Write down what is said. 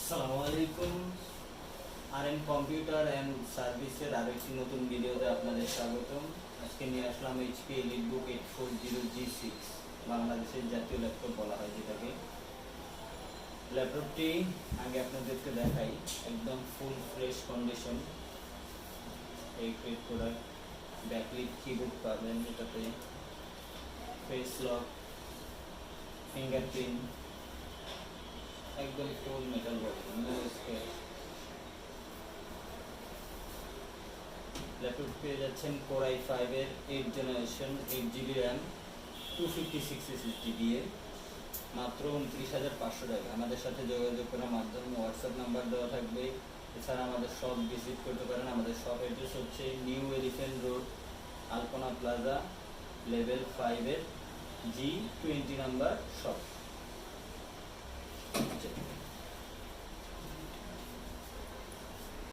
আসসালামু আলাইকুম। RM computer and সার্ভিসের আরেকটি নতুন ভিডিওতে আপনাদের স্বাগতম। আজকে নিয়ে আসলাম এইচপি এলিটবুক 840G6, বাংলাদেশের জাতীয় ল্যাপটপ বলা হয় যেটাকে। ল্যাপটপটি আগে আপনাদেরকে দেখাই, একদম ফুল ফ্রেশ কন্ডিশন। এই গ্রেড প্রোডাক্ট, ব্যাকলিট কিবোর্ড পাবেন, এটাতে ফেস লক, ফিঙ্গারপ্রিন্ট, একদম full metal body, no scratch. Laptop পেয়ে যাচ্ছেন Core i5 এর 8th generation, 8GB RAM, 256 SSD দিয়ে, মাত্র 29,500 টাকা। আমাদের সাথে যোগাযোগ করার মাধ্যমে হোয়াটসঅ্যাপ নাম্বার দেওয়া থাকবে। এছাড়া আমাদের শপ ভিজিট করতে পারেন। আমাদের শপ অ্যাড্রেস হচ্ছে নিউ এলিফ্যান্ট রোড, আলপনা প্লাজা, লেভেল 5 এর G20 নাম্বার শপ।